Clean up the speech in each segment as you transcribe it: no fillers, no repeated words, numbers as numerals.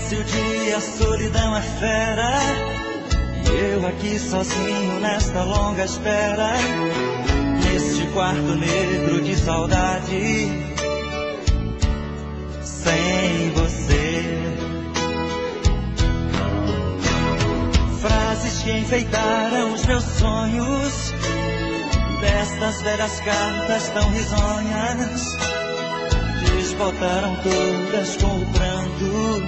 amanhece o dia, a solidão é fera, e eu aqui sozinho nesta longa espera, neste quarto negro de saudade, sem você. Frases que enfeitaram os meus sonhos, destas velhas cartas tão risonhas, desbotaram todas com o pranto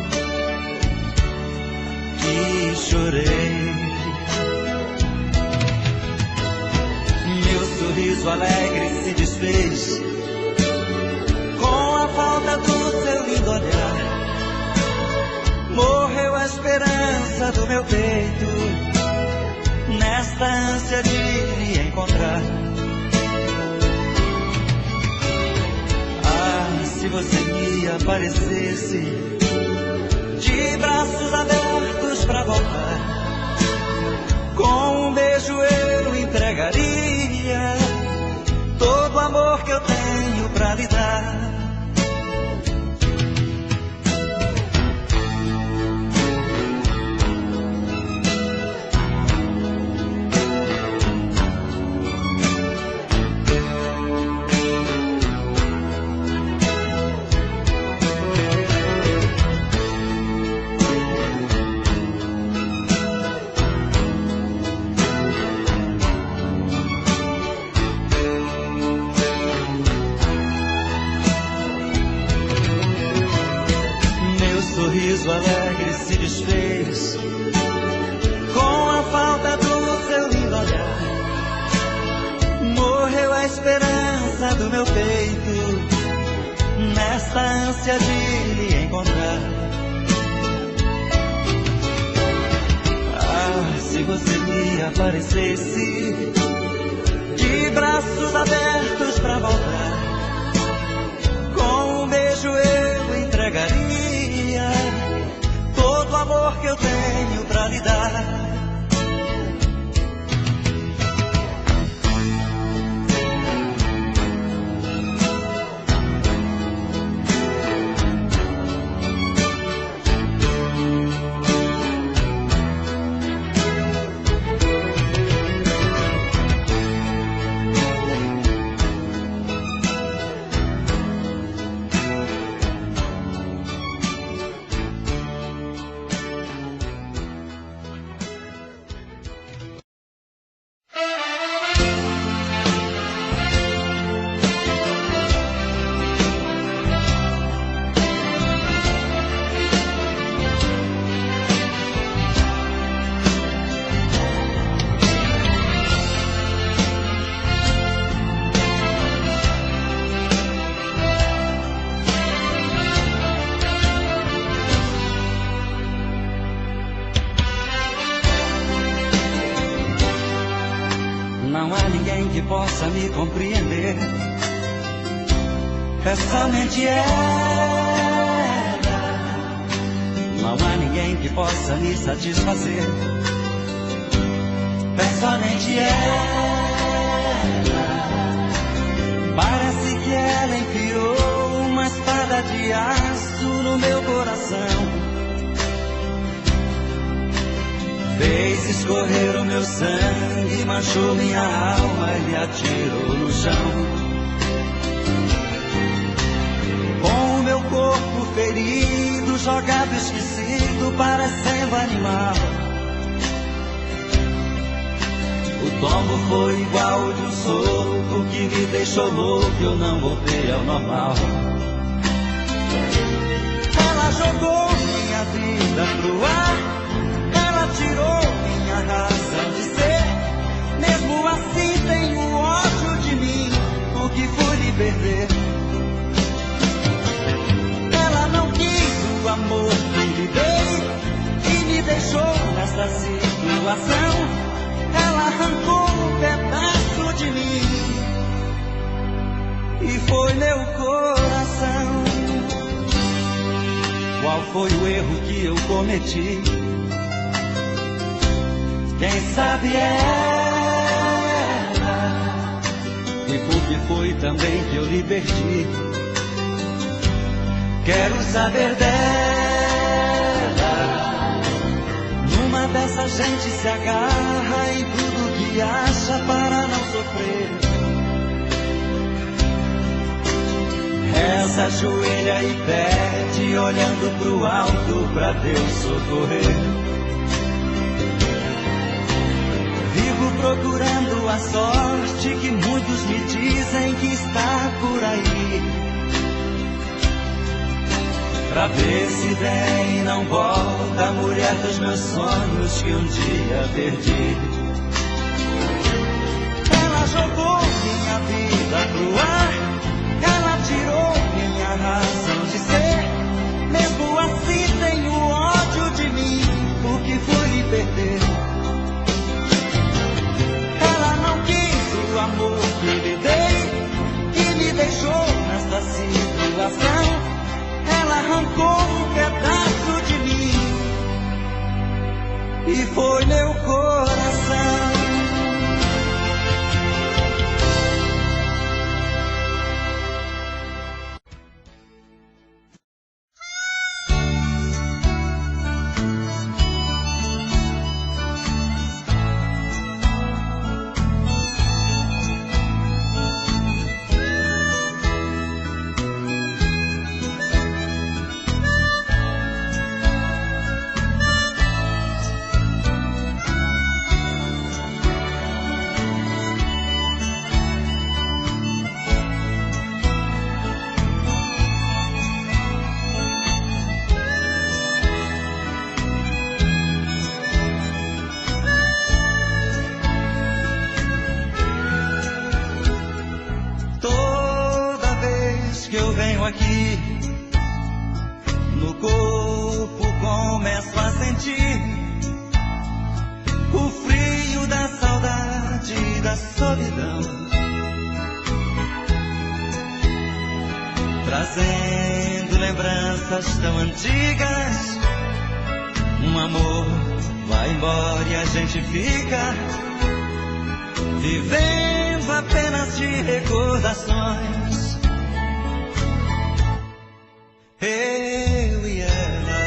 que chorei. Meu sorriso alegre se desfez com a falta do seu lindo olhar. Morreu a esperança do meu peito nesta ânsia de me encontrar. Ah, se você me aparecesse de braços abertos pra voltar, com um beijo eu entregaria todo o amor que eu tenho pra lhe dar. Sorriso alegre se desfez com a falta do seu lindo olhar. Morreu a esperança do meu peito nesta ânsia de lhe encontrar. Ah, se você me aparecesse de braços abertos pra voltar, com um beijo eu entregaria todo o amor que eu tenho pra lhe dar. Não há ninguém que possa me compreender, é somente ela. Não há ninguém que possa me satisfazer, é somente ela. Parece que ela enfiou uma espada de aço no meu coração, fez escorrer o meu sangue, manchou minha alma e me atirou no chão. Com o meu corpo ferido, jogado, esquecido, parecendo animal, o tombo foi igual de um soco que me deixou louco, eu não voltei ao normal. Ela jogou minha vida pro ar, tirou minha razão de ser, mesmo assim tenho ódio de mim, o que fui lhe perder. Ela não quis o amor que lhe dei e me deixou nessa situação. Ela arrancou um pedaço de mim e foi meu coração. Qual foi o erro que eu cometi? Quem sabe ela, e por que foi também que eu lhe perdi. Quero saber dela, gente se agarra em tudo que acha para não sofrer. Reza, ajoelha e pede, olhando pro alto pra Deus socorrer. Vivo procurando a sorte que muitos me dizem que está por aí, pra ver se vem e não volta a mulher dos meus sonhos que um dia perdi. Ela jogou minha vida pro ar, ela tirou minha razão de ser. Mesmo assim tenho ódio de mim, porque fui lhe perder. Ela não quis o amor que lhe dei e me deixou nessa situação. Ela arrancou um pedaço de mim e foi meu coração. Aqui no corpo começo a sentir o frio da saudade e da solidão, trazendo lembranças tão antigas. Um amor vai embora e a gente fica vivendo apenas de recordações. Eu e ela,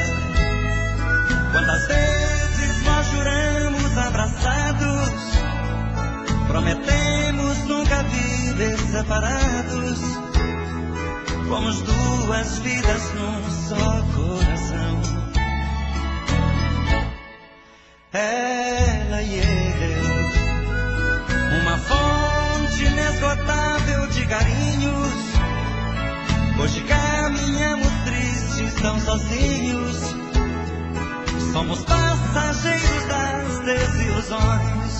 quantas vezes nós juramos abraçados, prometemos nunca viver separados. Fomos duas vidas num só coração. Ela e eu, uma fonte inesgotável de carinhos. Hoje caminhamos tristes, tão sozinhos. Somos passageiros das desilusões.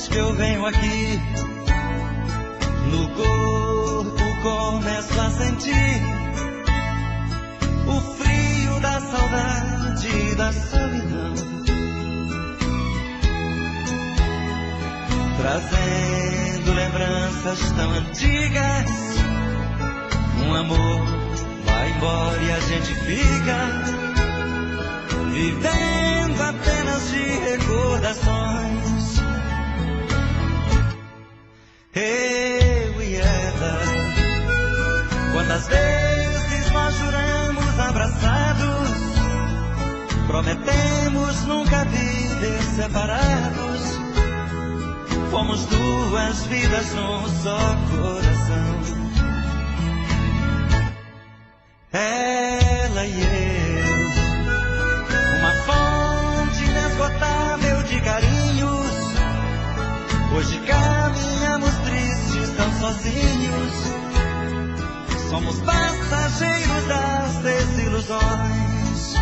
Eu venho aqui, no corpo começo a sentir o frio da saudade e da solidão, trazendo lembranças tão antigas. Um amor vai embora e a gente fica vivendo apenas de recordações. Eu e ela, quantas vezes nós juramos abraçados, prometemos nunca viver separados. Fomos duas vidas num só coração. Ela e eu, uma fonte inesgotável de carinhos. Hoje caminhamos tristes, tão sozinhos. Somos passageiros das desilusões.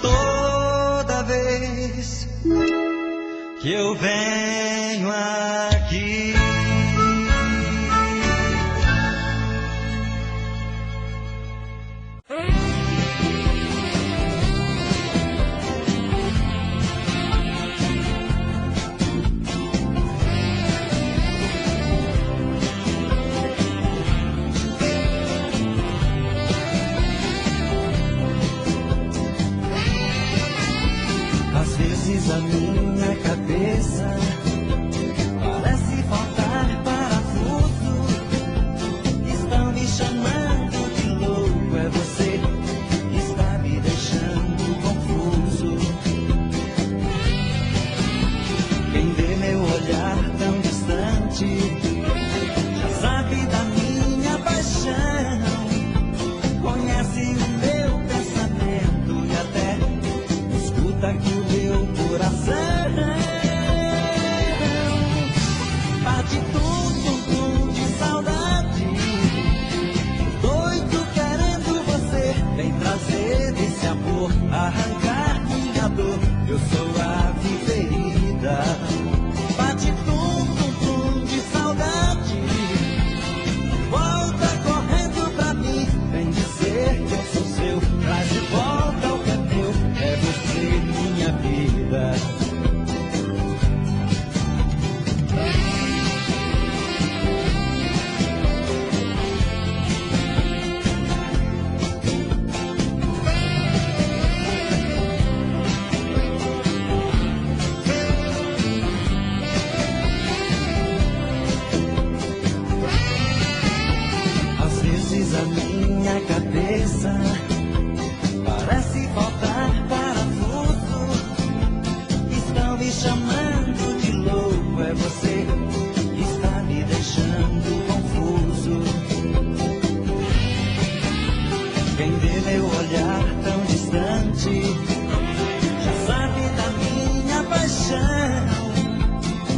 Toda vez que eu venho aqui. Às vezes a minha cabeça parece faltar parafuso. Estão me chamando de louco, é você que está me deixando confuso. Quem vê meu olhar tão distante já sabe da minha paixão, conhece o meu pensamento e até escuta que o meu coração bate tum de saudade, doido querendo você. Vem trazer esse amor, arrancar minha dor. Eu sou a ferida. Bate tum de saudade, volta correndo pra mim. Vem dizer que eu sou seu, traz de volta o que é meu. É você, minha vida. Às vezes a minha cabeça parece faltar parafuso. Estão me chamando de louco, é você que está me deixando confuso. Quem vê meu olhar tão distante já sabe da minha paixão,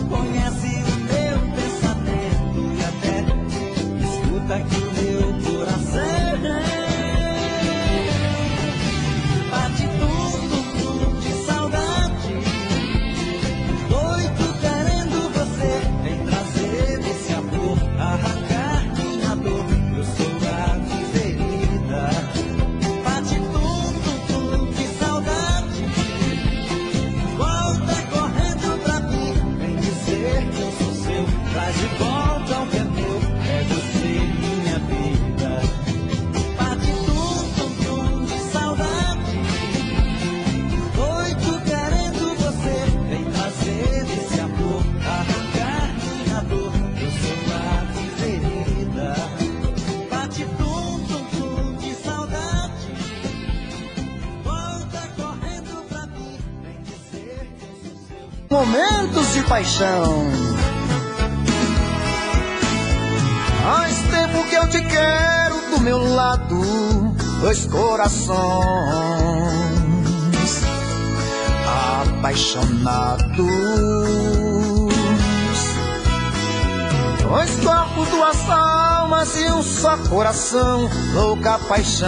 conhece o meu pensamento e até escuta que o meu coração bate tum de saudade, doido querendo você. Vem trazer esse amor, arrancar minha dor. Eu sou a ferida. Bate tum de saudade, volta correndo pra mim. Vem dizer que eu sou seu, traz de volta o que é meu. É você, minha vida. Bate tum de saudade, doido querendo você. Vem trazer esse amor, arrancar minha dor. Eu sou a ferida. Bate tum de saudade, volta correndo pra mim. Vem dizer que eu sou seu. Momentos de paixão. Faz tempo que eu te quero do meu lado, dois corações apaixonados, dois corpos, duas almas e um só coração, louca paixão.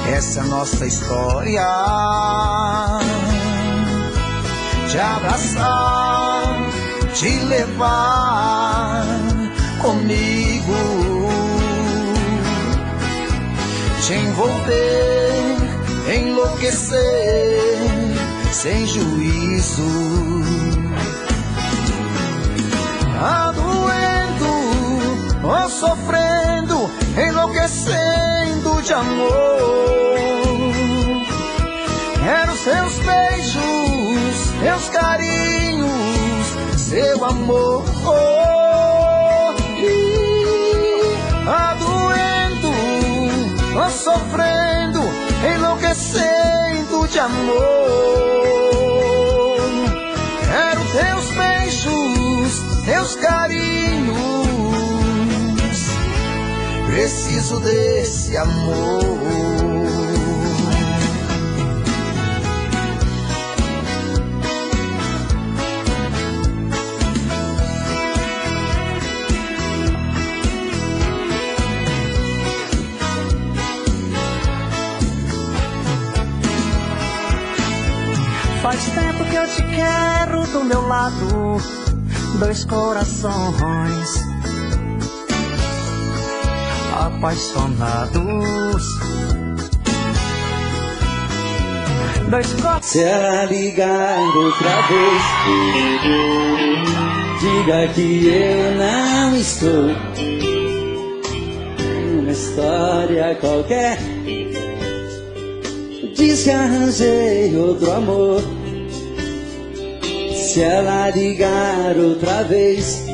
Essa é a nossa história, te abraçar, te levar comigo, te envolver, enlouquecer, sem juízo. Tá doendo, ou sofrendo, enlouquecendo de amor. Quero seus beijos, seus carinhos, seu amor. Tá doendo, tô sofrendo, enlouquecendo de amor. Quero teus beijos, teus carinhos, preciso desse amor. Faz tempo que eu te quero do meu lado, dois corações apaixonados. Dois corações. Se ela ligar outra vez, diga que eu não estou numa história qualquer. Diz que arranjei outro amor. Se ela ligar outra vez,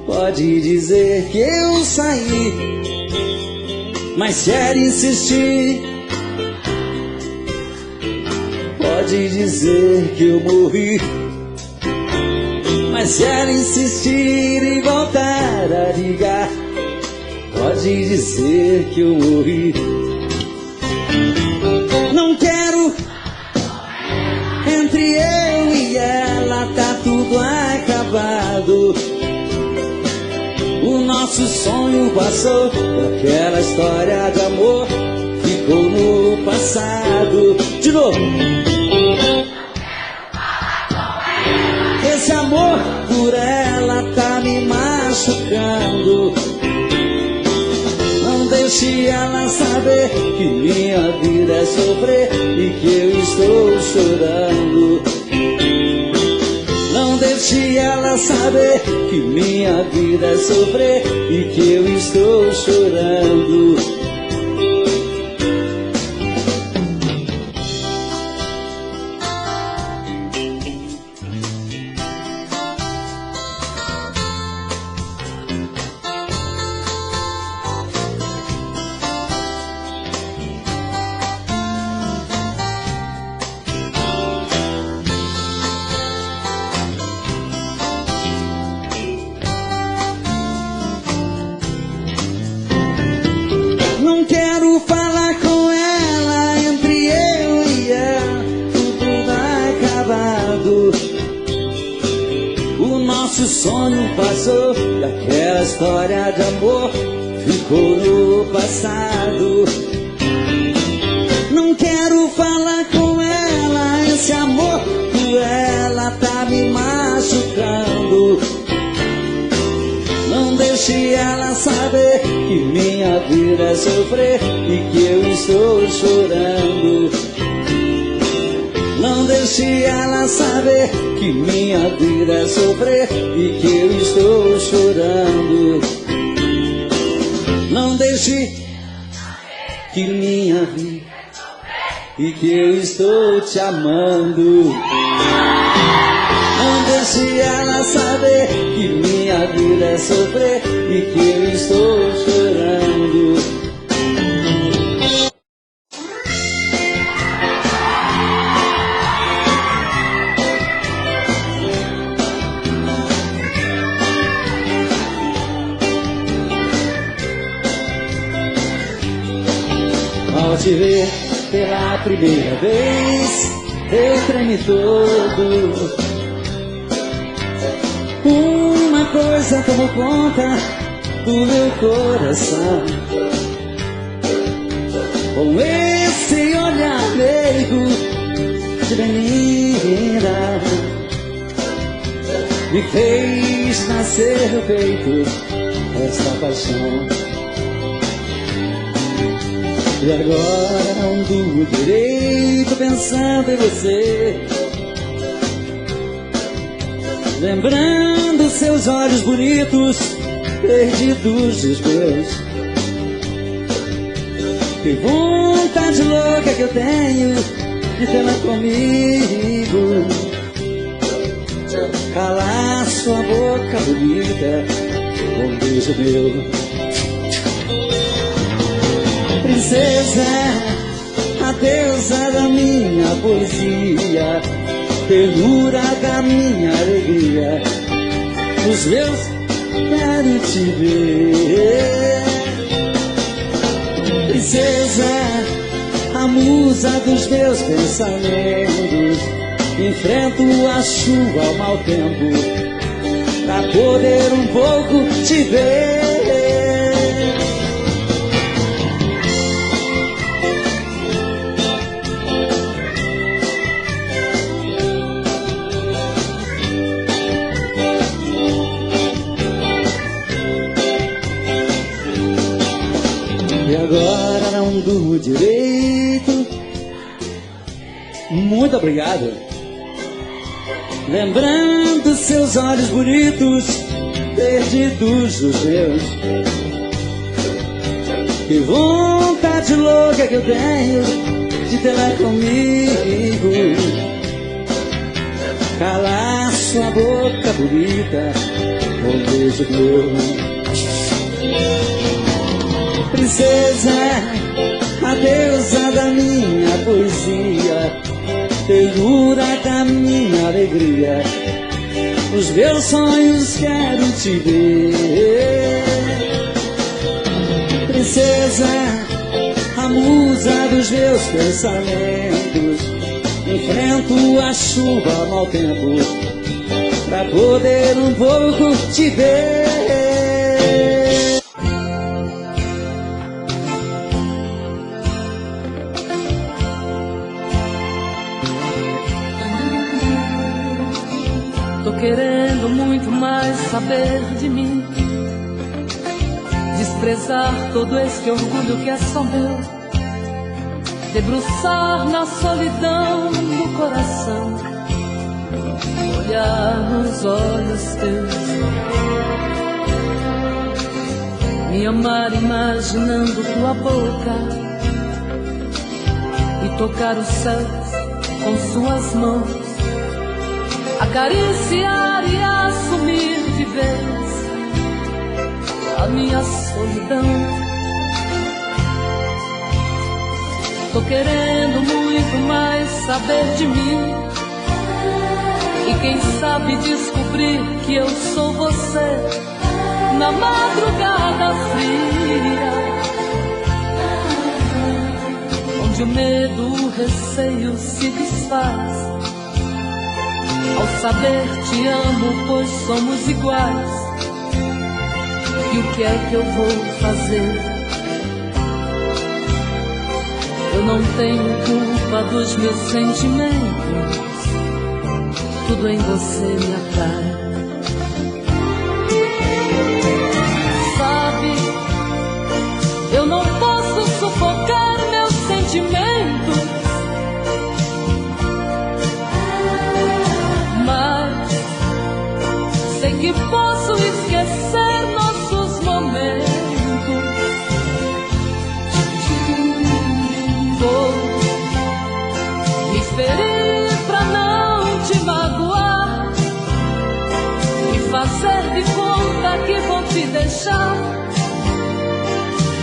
pode dizer que eu saí, mas se ela insistir, pode dizer que eu morri. Mas se ela insistir em voltar a ligar, pode dizer que eu morri. Não quero, entre eu e ela tá tudo acabado. O nosso sonho passou, aquela história de amor ficou no passado. De novo. Esse amor por ela tá me machucando. Não deixe ela saber que minha vida é sofrer e que eu estou chorando. Não deixe ela saber que minha vida é sofrer e que eu estou chorando. Não quero falar com ela, entre eu e ela tudo tá acabado. O nosso sonho passou, daquela história de amor ficou no passado. Não quero falar com ela, esse amor por ela tá me machucando. Não deixe ela saber que minha vida é sofrer e que eu estou chorando. Não deixe ela saber que minha vida é sofrer e que eu estou chorando. Não deixe que minha vida e que eu estou te amando. Não deixe ela saber que minha vida é sofrer e que eu estou chorando. Ao te ver pela primeira vez, eu tremi todo. Uma coisa tomou conta do meu coração. Com esse olhar meigo de menina, me fez nascer no peito esta paixão. E agora não durmo direito pensando em você, lembrando seus olhos bonitos, perdidos os meus. Que vontade louca que eu tenho de tê-la comigo, calar sua boca bonita com um beijo meu. Princesa, a deusa da minha poesia, ternura da minha alegria, os meus quero te ver. Princesa, a musa dos meus pensamentos, enfrento a chuva ao mau tempo, pra poder um pouco te ver. agora não durmo direito. Muito obrigado. Lembrando seus olhos bonitos, perdidos os meus. Que vontade louca que eu tenho de ter lá comigo. Calar sua boca bonita com um beijo meu. Princesa, a deusa da minha poesia, ternura da minha alegria, os meus sonhos quero te ver. Princesa, a musa dos meus pensamentos, enfrento a chuva ao mau tempo pra poder um pouco te ver. Tô querendo muito mais saber de mim, desprezar todo esse orgulho que é só meu, debruçar na solidão do coração, olhar nos olhos teus, me amar imaginando tua boca e tocar os céus com suas mãos, acariciar e assumir de vez a minha solidão. Tô querendo muito mais saber de mim, e quem sabe descobrir que eu sou você na madrugada fria, onde o medo, o receio se desfaz ao saber te amo, pois somos iguais. E o que é que eu vou fazer? Eu não tenho culpa dos meus sentimentos, tudo em você me atrai. Sabe, eu não posso sufocar meus sentimentos, mas sei que posso esquecer nossos momentos. Vou me ferir pra não te magoar e fazer de conta que vou te deixar,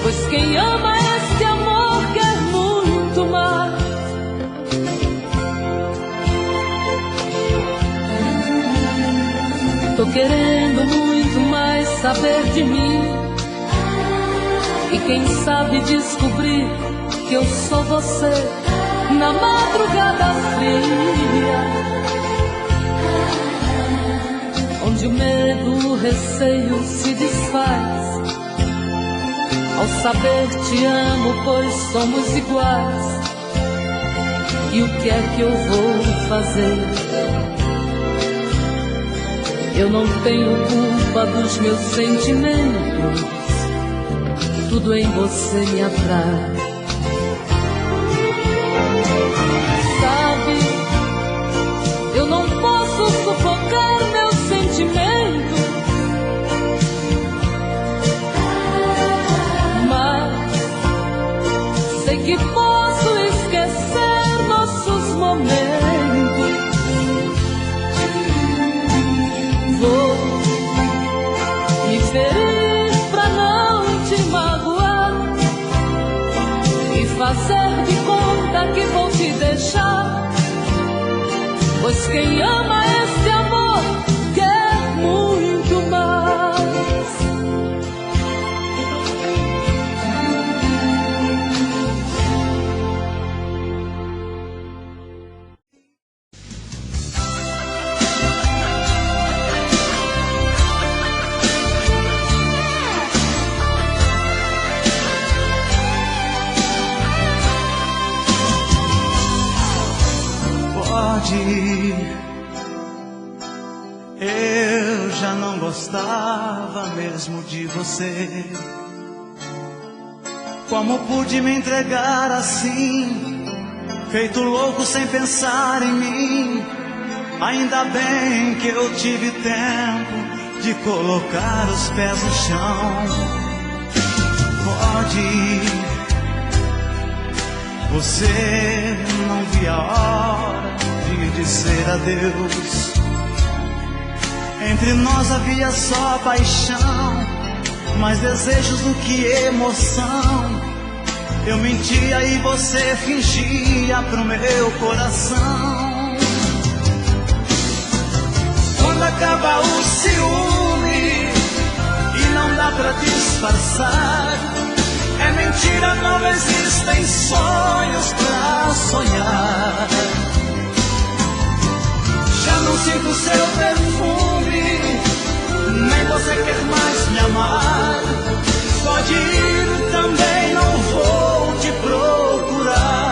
pois quem ama esse amor quer muito mais. Tô querendo muito mais saber de mim, e quem sabe descobrir que eu sou você na madrugada fria, onde o medo, o receio se desfaz ao saber te amo, pois somos iguais. E o que é que eu vou fazer? Eu não tenho culpa dos meus sentimentos, tudo em você me atrai. Sabe, eu não posso sufocar meus sentimentos, mas sei que posso esquecer nossos momentos. Vou me ferir pra não te magoar e fazer de conta que vou te deixar, pois quem ama esse amor quer muito mais. Eu já não gostava mesmo de você. Como pude me entregar assim, feito louco sem pensar em mim? Ainda bem que eu tive tempo de colocar os pés no chão. Pode ir, você não via a hora de dizer adeus. Entre nós havia só paixão, mais desejos do que emoção. Eu mentia e você fingia pro meu coração. Quando acaba o ciúme e não dá pra disfarçar, é mentira, não existem sonhos pra sonhar. Já não sinto seu perfume, nem você quer mais me amar. Pode ir também, não vou te procurar.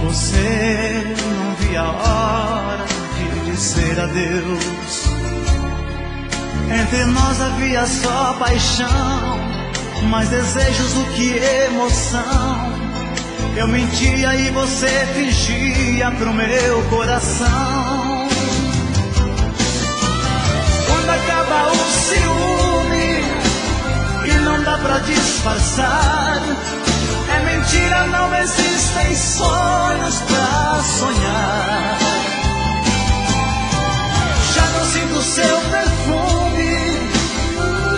Você não via a hora de dizer adeus. Entre nós havia só paixão, mais desejos do que emoção. Eu mentia e você fingia pro meu coração. Quando acaba o ciúme e não dá pra disfarçar, é mentira, não existem sonhos pra sonhar. Já não sinto seu perfume,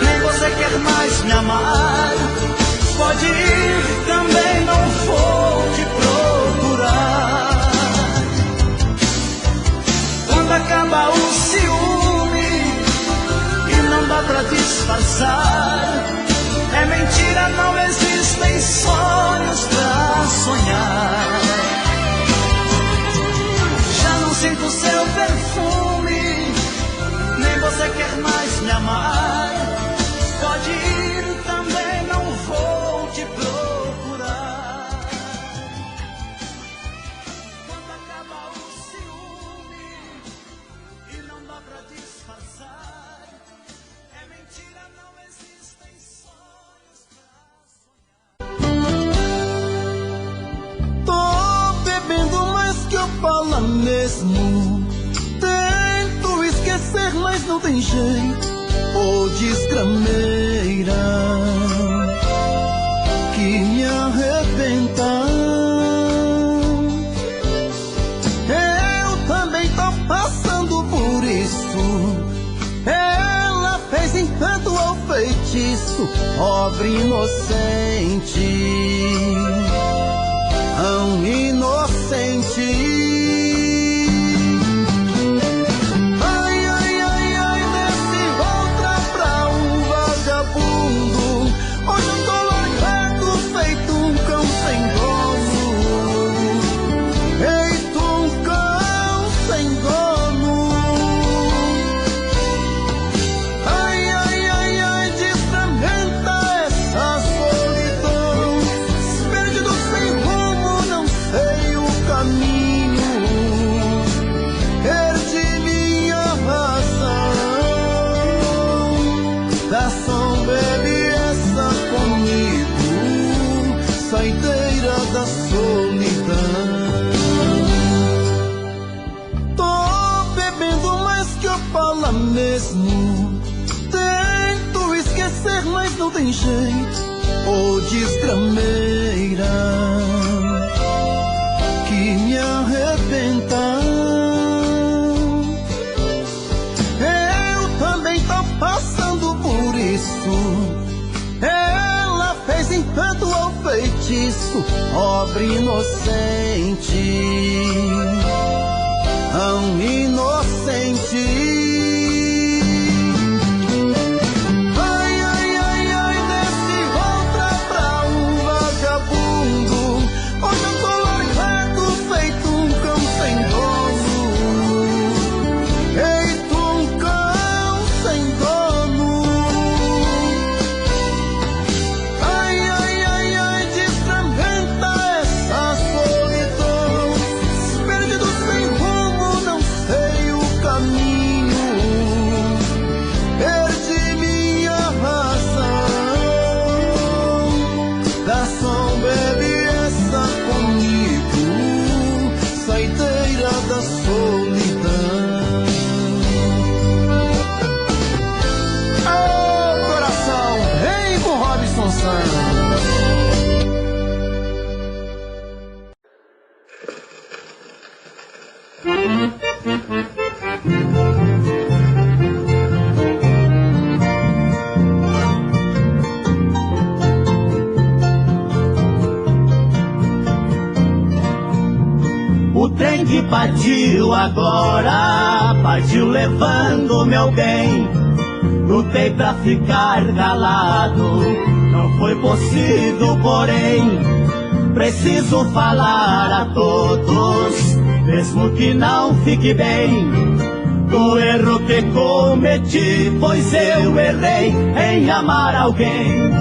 nem você quer mais me amar. Pode ir também, não vou te procurar. Quando acaba o ciúme e não dá pra disfarçar, é mentira, não existem sonhos pra sonhar. Já não sinto seu perfume, nem você quer mais me amar. Pode ir também, não vou te procurar. Quando acaba o ciúme e não dá pra disfarçar, é mentira, não existem sonhos pra sonhar. Tô bebendo mais que eu falo mesmo. Tento esquecer, mas não tem jeito. Ô desgrameira que me arrebenta. Eu também tô passando por isso. Ela fez encanto ao feitiço, pobre inocente, tão inocente. Mesmo tento esquecer, mas não tem jeito. Ô desgrameira que me arrebenta. Eu também tô passando por isso. Ela fez encanto ao feitiço, pobre inocente, tão inocente. Ai, ai, ai, coração. O trem que partiu agora, partiu levando meu bem. Lutei pra ficar calado, não foi possível, porém preciso falar a todos, mesmo que não fique bem, do erro que cometi, pois eu errei em amar alguém.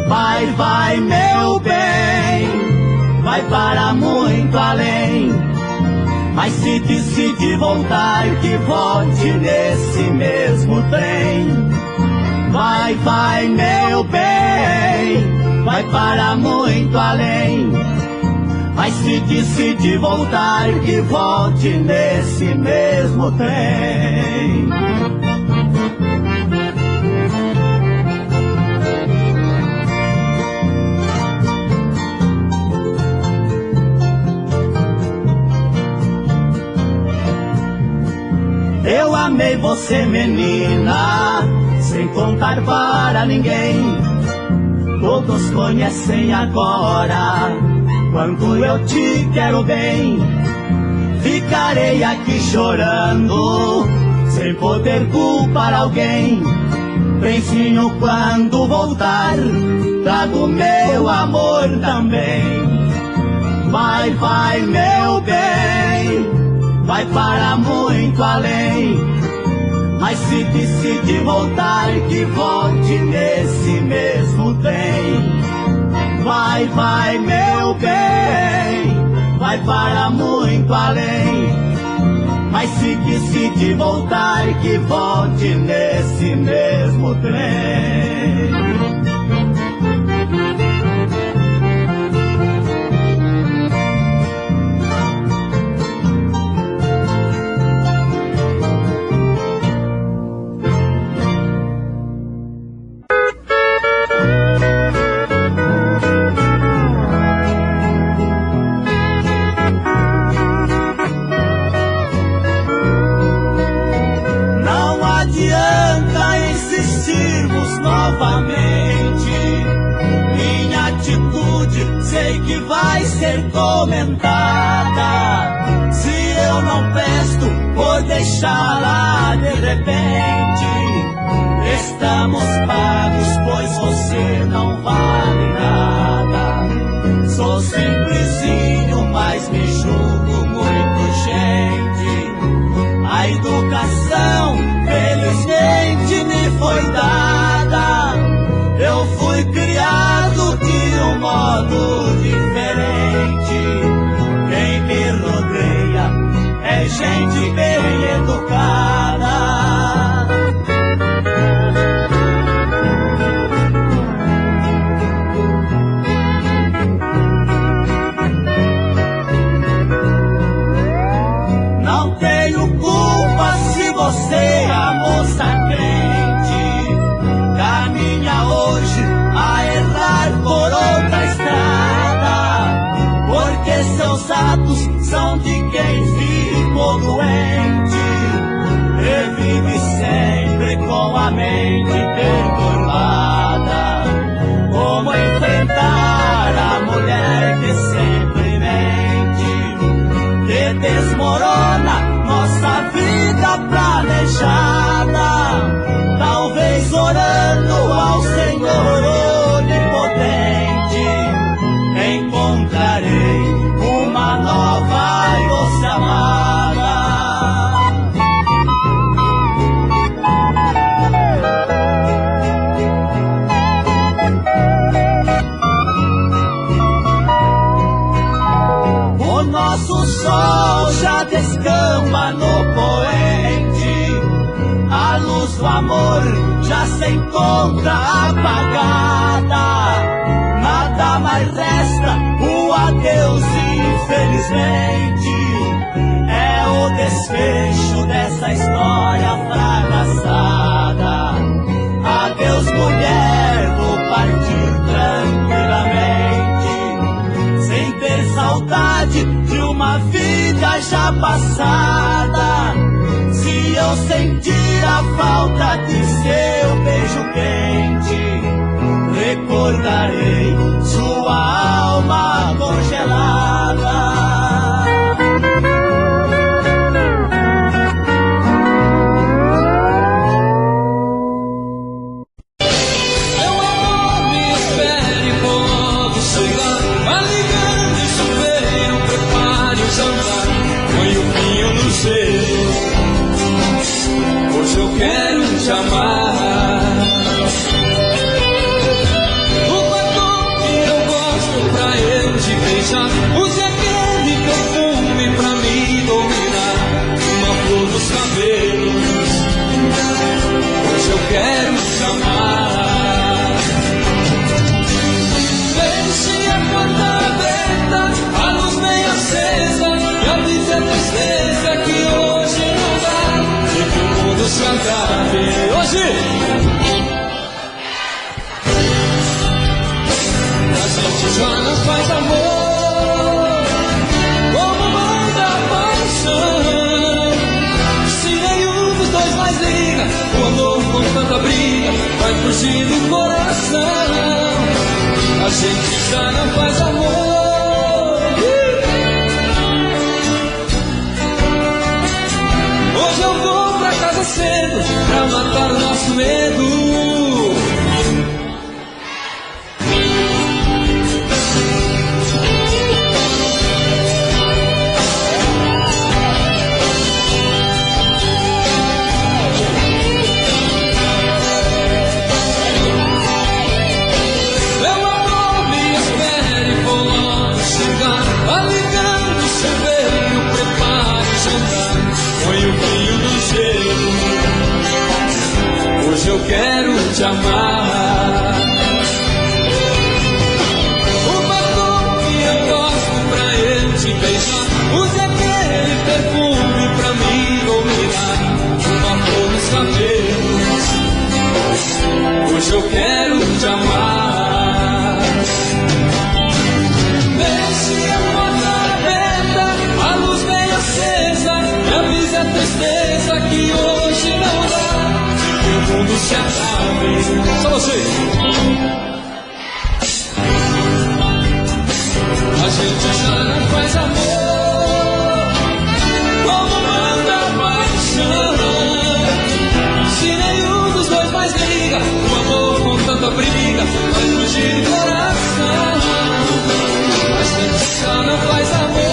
Vai, vai, meu bem, vai para muito além, mas se decide voltar, que volte nesse mesmo trem. Vai, vai, meu bem, vai para muito além, mas se decide voltar, que volte nesse mesmo trem. Eu amei você, menina, sem contar para ninguém. Todos conhecem agora quanto eu te quero bem. Ficarei aqui chorando, sem poder culpar alguém. Benzinho, quando voltar, trago meu amor também. Vai, vai, meu bem, vai para muito além, mas se decide voltar, que volte nesse mesmo trem. Vai, vai, meu bem, vai para muito além, mas se decide voltar, que volte nesse mesmo trem. Minha atitude sei que vai ser comentada. Se eu não presto por deixá-la de repente, estamos pagos, pois você não vale nada. Sou simplesinho, mas me julgo muito gente. A educação felizmente me foi dada. Eu fui criado de um modo diferente. Quem me rodeia é gente bem educada. Não tenho culpa se você é a moça crente, caminha hoje a errar por outra estrada, porque seus atos são de quem ficou doente e vive sempre com a mente perturbada. Como enfrentar a mulher que sempre mente, que desmorona nossa vida planejada? Talvez orando ao Senhor onipotente, encontrarei uma nova e doce amada. O nosso sol já descamba no poente, a luz do amor já se encontra apagada. Nada mais resta, o adeus, infelizmente. É o desfecho dessa história fracassada. Adeus, mulher do partido uma vida já passada. Se eu sentir a falta de seu beijo quente, recordarei sua alma congelada. Hoje eu quero te amar. O batom que eu gosto pra eu te beijar, use aquele perfume pra me dominar, uma flor dos cabelos. Hoje eu quero te amar. Deixe a porta aberta, a luz bem acesa, e avise a tristeza que hoje não dá. Que o mundo se acabe hoje. A gente já não faz amor como manda a paixão. Se nenhum dos dois mais liga, o amor com tanta briga vai fugir do coração. A gente já não faz amor. Hoje eu vou pra casa cedo pra matar o nosso medo. Meu amor, me espere, vou logo chegar. Tá ligando, você veio, prepare o jantar. Põe o vinho do gelo. Hoje eu quero te amar. O batom que eu gosto pra eu te beijar, use aquele perfume pra me dominar, uma flor nos cabelos. Hoje eu quero te amar. Deixe a porta aberta, a luz bem acesa, e avise a tristeza que hoje não dá. Que o mundo se acabe. Só você. A gente já não faz amor como manda a paixão. Se nenhum dos dois mais liga, o amor com tanta briga vai fugir do coração. A gente já não faz amor.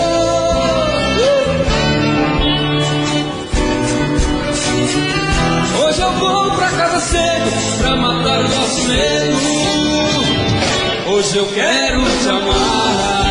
Hoje eu vou pra casa cedo pra matar o nosso medo. Hoje eu quero te amar.